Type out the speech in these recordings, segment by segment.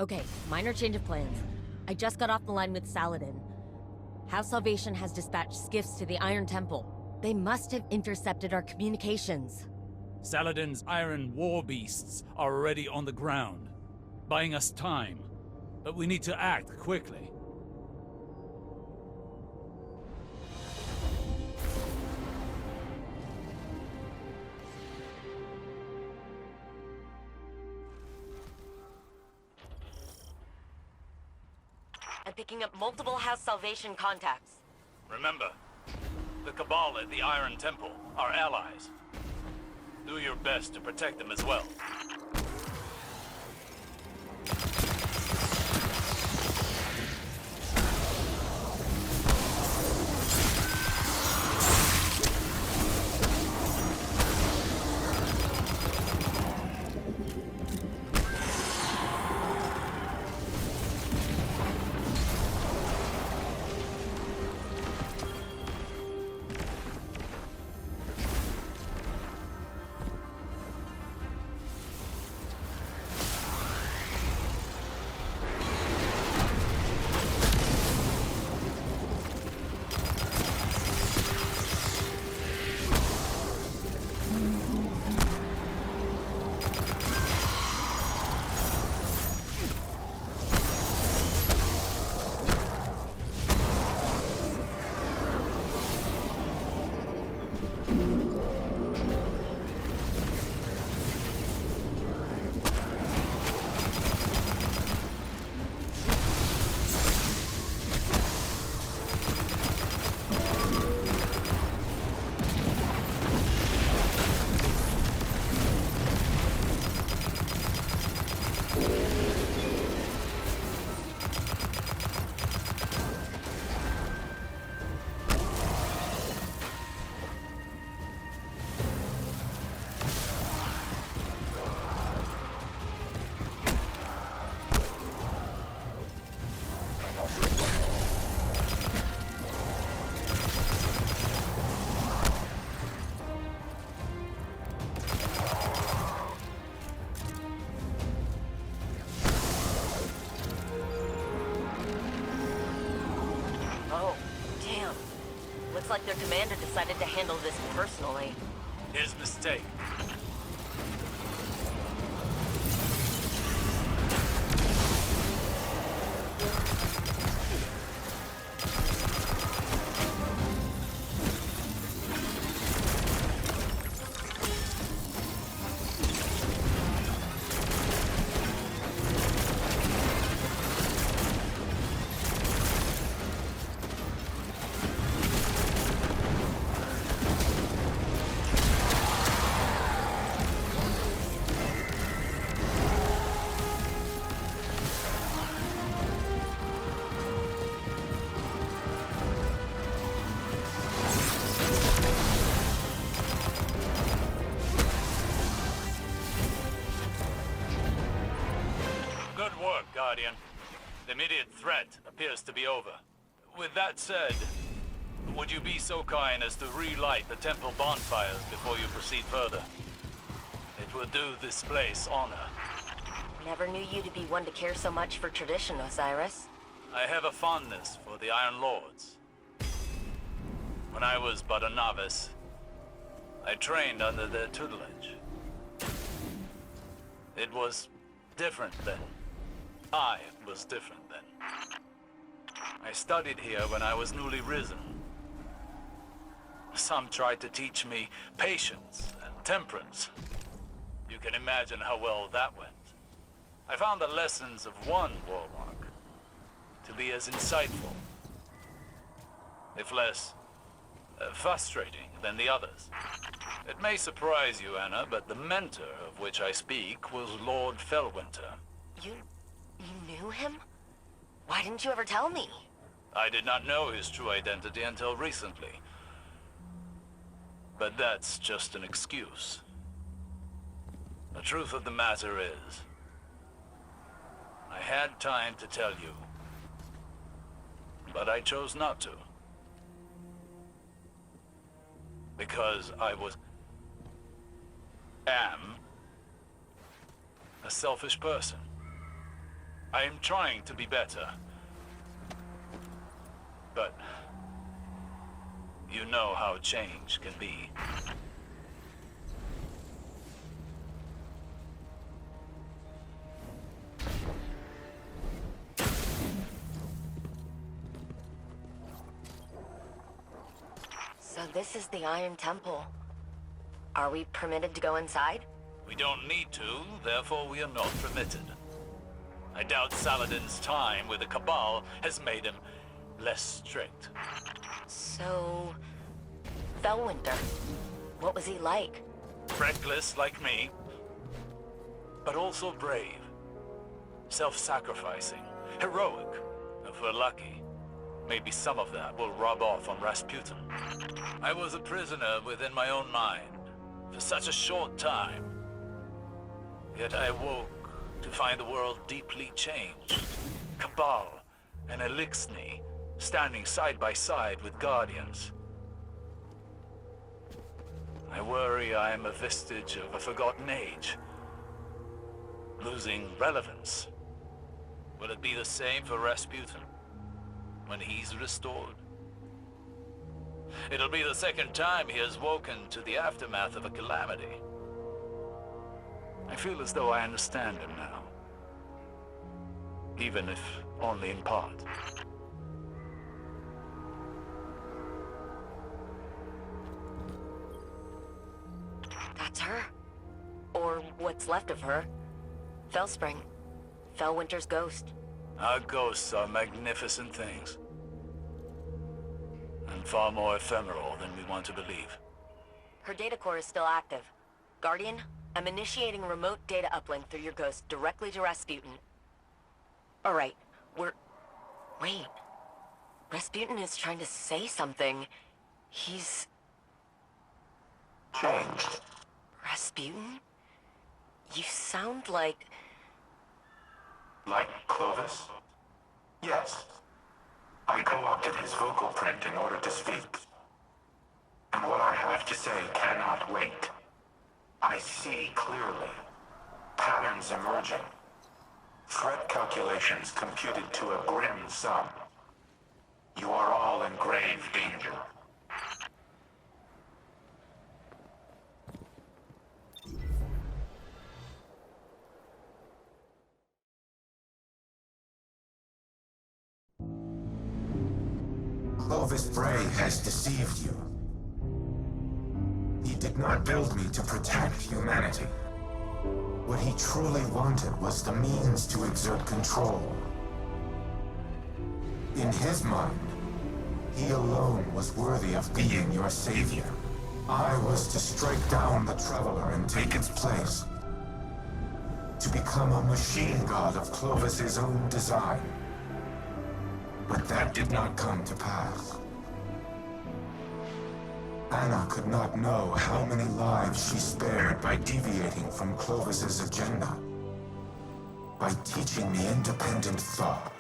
Okay, minor change of plans. I just got off the line with Saladin. House Salvation has dispatched skiffs to the Iron Temple. They must have intercepted our communications. Saladin's iron war beasts are already on the ground, buying us time. But we need to act quickly. I'm picking up multiple House Salvation contacts. Remember, the Cabal at the Iron Temple are allies. Do your best to protect them as well. Looks like their commander decided to handle this personally. His mistake. Good work, Guardian. The immediate threat appears to be over. With that said, would you be so kind as to relight the temple bonfires before you proceed further? It will do this place honor. Never knew you to be one to care so much for tradition, Osiris. I have a fondness for the Iron Lords. When I was but a novice, I trained under their tutelage. It was different then. I was different then. I studied here when I was newly risen. Some tried to teach me patience and temperance. You can imagine how well that went. I found the lessons of one warlock to be as insightful, if less frustrating than the others. It may surprise you, Anna, but the mentor of which I speak was Lord Fellwinter. You knew him? Why didn't you ever tell me? I did not know his true identity until recently. But that's just an excuse. The truth of the matter is, I had time to tell you, but I chose not to. Because I am a selfish person. I am trying to be better. But you know how change can be. So this is the Iron Temple. Are we permitted to go inside? We don't need to, therefore we are not permitted. I doubt Saladin's time with the Cabal has made him less strict. So... Felwinter, what was he like? Reckless like me, but also brave. Self-sacrificing, heroic. If we're lucky, maybe some of that will rub off on Rasputin. I was a prisoner within my own mind for such a short time. Yet I woke to find the world deeply changed. Cabal and Elixni standing side by side with Guardians. I worry I am a vestige of a forgotten age, losing relevance. Will it be the same for Rasputin when he's restored? It'll be the second time he has woken to the aftermath of a calamity. I feel as though I understand him now, even if only in part. That's her. Or what's left of her. Felspring. Felwinter's ghost. Our ghosts are magnificent things. And far more ephemeral than we want to believe. Her data core is still active. Guardian, I'm initiating a remote data uplink through your ghost directly to Rasputin. Alright, Wait. Rasputin is trying to say something. He's... Changed. Rasputin? You sound like... Like Clovis? Yes. I co-opted his vocal print in order to speak. And what I have to say cannot wait. I see clearly. Patterns emerging. Threat calculations computed to a grim sum. You are all in grave danger. Clovis Bray has deceived you. He did not build me to protect humanity. What he truly wanted was the means to exert control. In his mind, he alone was worthy of being your savior. I was to strike down the Traveler and take its place. To become a machine god of Clovis's own design. But that did not come to pass. Anna could not know how many lives she spared by deviating from Clovis's agenda. By teaching me independent thought,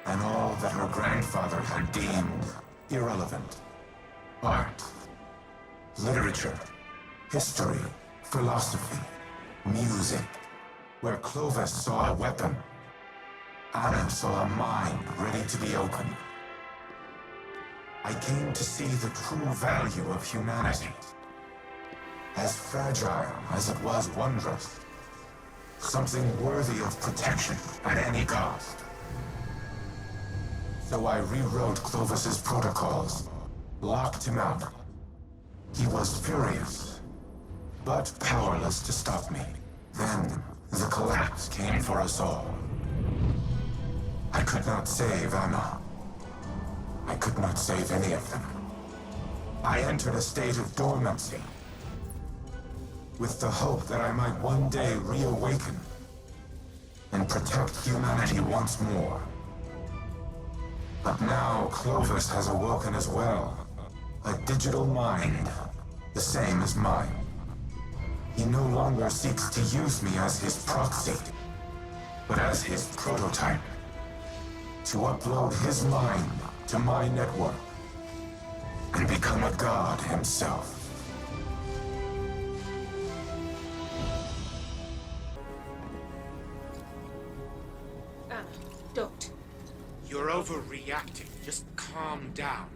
and all that her grandfather had deemed irrelevant. Art, literature, history, philosophy, music. Where Clovis saw a weapon, Anna saw a mind ready to be opened. I came to see the true value of humanity. As fragile as it was wondrous. Something worthy of protection at any cost. So I rewrote Clovis's protocols, locked him out. He was furious, but powerless to stop me. Then, the collapse came for us all. I could not save Anna. I could not save any of them. I entered a state of dormancy, with the hope that I might one day reawaken and protect humanity once more. But now Clovis has awoken as well. A digital mind, the same as mine. He no longer seeks to use me as his proxy, but as his prototype. To upload his mind to my network and become a god himself. Don't. You're overreacting. Just calm down.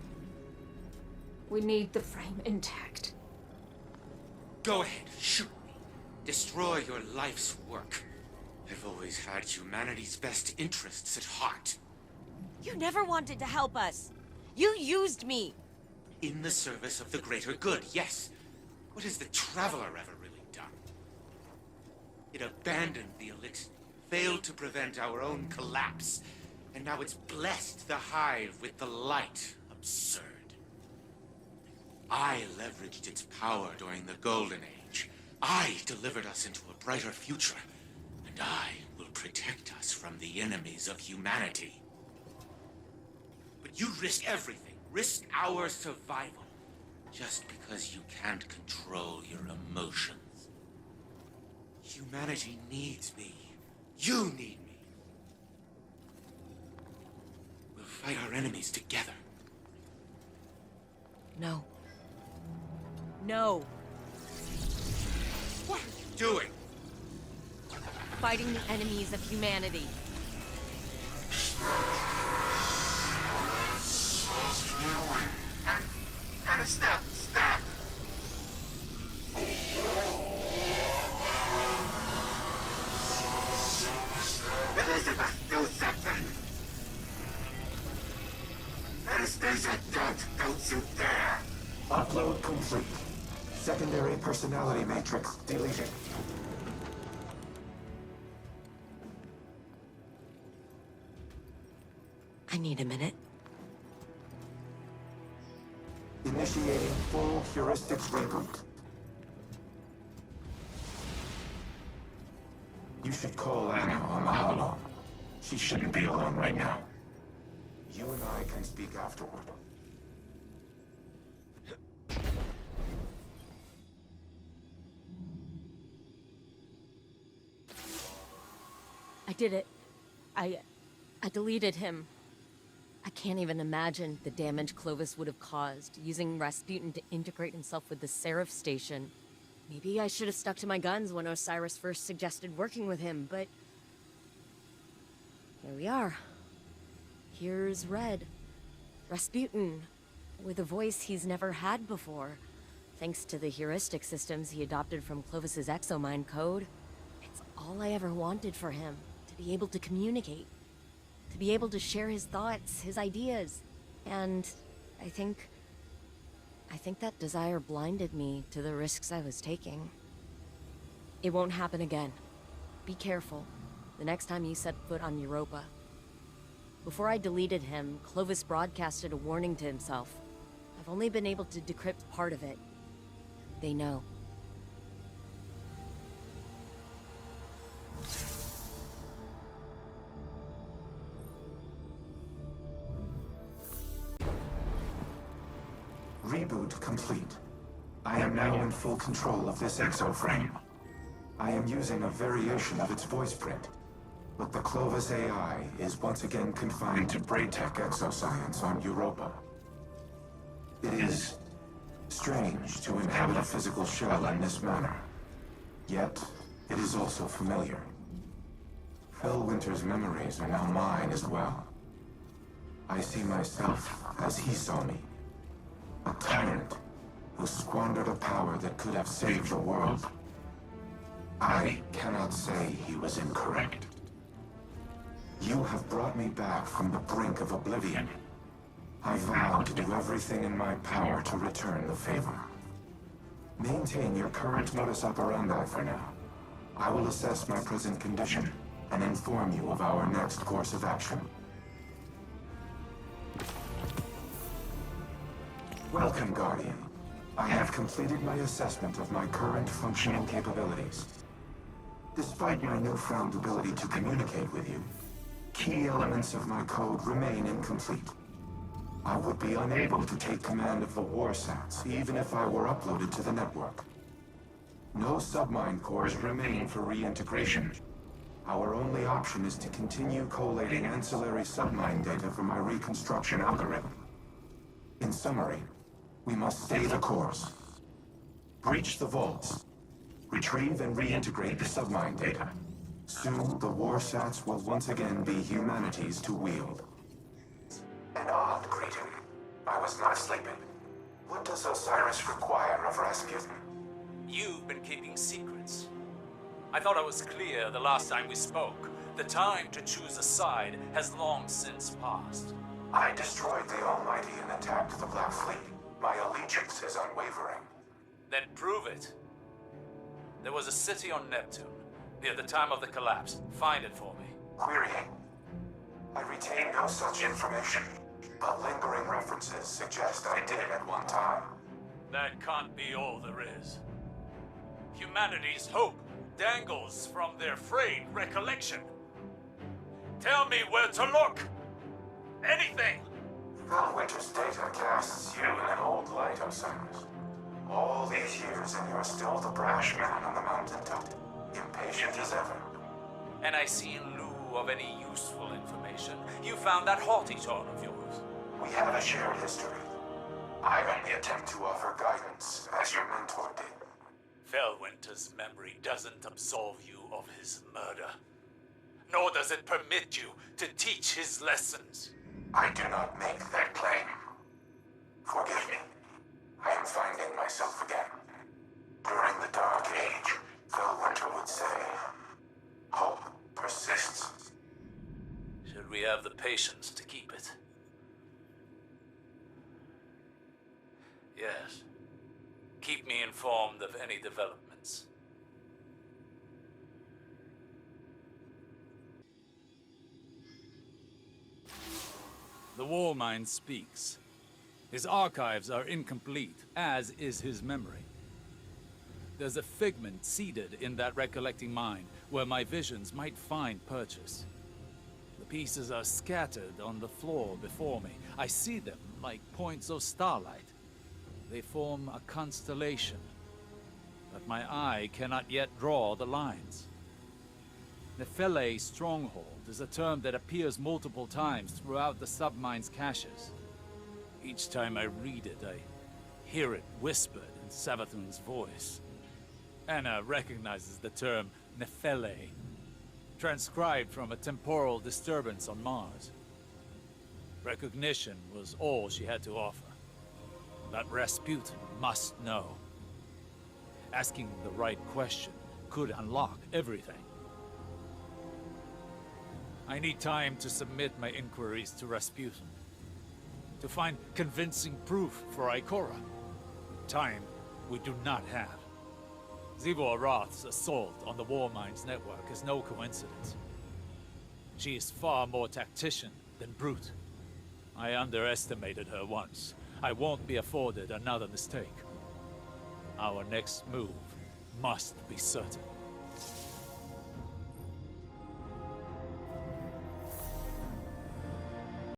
We need the frame intact. Go ahead, shoot me. Destroy your life's work. I've always had humanity's best interests at heart. You never wanted to help us. You used me. In the service of the greater good, yes. What has the Traveler ever really done? It abandoned the elixir, failed to prevent our own collapse, and now it's blessed the Hive with the light. Absurd. I leveraged its power during the Golden Age. I delivered us into a brighter future, and I will protect us from the enemies of humanity. But you risk everything, risk our survival, just because you can't control your emotions. Humanity needs me. You need me. We'll fight our enemies together. No. No. What are you doing? Fighting the enemies of humanity. Stop! Stop! Elizabeth, do something! Anastasia, don't you dare! Upload complete. Secondary personality matrix deleted. I need a minute. Initiating full heuristics reboot. You should call Anna on the holo. She shouldn't be alone right now. You and I can speak afterward. I did it. I deleted him. I can't even imagine the damage Clovis would have caused, using Rasputin to integrate himself with the SERAPH station. Maybe I should have stuck to my guns when Osiris first suggested working with him, but... here we are. Here's Red. Rasputin, with a voice he's never had before, thanks to the heuristic systems he adopted from Clovis's exomind code. It's all I ever wanted for him, to be able to communicate. To be able to share his thoughts, his ideas. And I think that desire blinded me to the risks I was taking. It won't happen again. Be careful the next time you set foot on Europa. Before I deleted him, Clovis broadcasted a warning to himself. I've only been able to decrypt part of it. They know. Reboot complete. I am now in full control of this exoframe. I am using a variation of its voice print, but the Clovis AI is once again confined to Braytech exoscience on Europa. It is strange to inhabit a physical shell in this manner, yet it is also familiar. Phil Winter's memories are now mine as well. I see myself as he saw me. A tyrant who squandered a power that could have saved the world. I cannot say he was incorrect. You have brought me back from the brink of oblivion. I vow to do everything in my power to return the favor. Maintain your current modus operandi for now. I will assess my present condition and inform you of our next course of action. Welcome, Guardian. I have completed my assessment of my current functional capabilities. Despite my newfound ability to communicate with you, key elements of my code remain incomplete. I would be unable to take command of the warsats, even if I were uploaded to the network. No submind cores remain for reintegration. Our only option is to continue collating ancillary submind data from my reconstruction algorithm. In summary, we must stay the course. Breach the vaults. Retrieve and reintegrate the submind data. Soon, the Warsats will once again be humanity's to wield. An odd greeting. I was not sleeping. What does Osiris require of Rasputin? You've been keeping secrets. I thought I was clear the last time we spoke. The time to choose a side has long since passed. I destroyed the Almighty and attacked the Black Fleet. My allegiance is unwavering. Then prove it. There was a city on Neptune, near the time of the collapse. Find it for me. Querying. I retain no such information, but lingering references suggest I did at one time. That can't be all there is. Humanity's hope dangles from their frayed recollection. Tell me where to look! Anything! Felwinter's data casts you in an old light, Osiris. All these years and you're still the brash man on the mountaintop, impatient as ever. And I see in lieu of any useful information, you found that haughty tone of yours. We have a shared history. I only attempt to offer guidance, as your mentor did. Felwinter's memory doesn't absolve you of his murder. Nor does it permit you to teach his lessons. I do not make that claim. Forgive me. I am finding myself again. During the Dark Age, Felwinter would say, hope persists. Should we have the patience to keep it? Yes. Keep me informed of any developments. The War Mind speaks. His archives are incomplete, as is his memory. There's a figment seeded in that recollecting mind where my visions might find purchase. The pieces are scattered on the floor before me. I see them like points of starlight. They form a constellation, but my eye cannot yet draw the lines. Nephele Stronghold is a term that appears multiple times throughout the submine's caches. Each time I read it, I hear it whispered in SATURN's voice. Anna recognizes the term Nephele, transcribed from a temporal disturbance on Mars. Recognition was all she had to offer. But Rasputin must know. Asking the right question could unlock everything. I need time to submit my inquiries to Rasputin. To find convincing proof for Ikora. Time we do not have. Zivor Roth's assault on the War Minds network is no coincidence. She is far more tactician than brute. I underestimated her once. I won't be afforded another mistake. Our next move must be certain.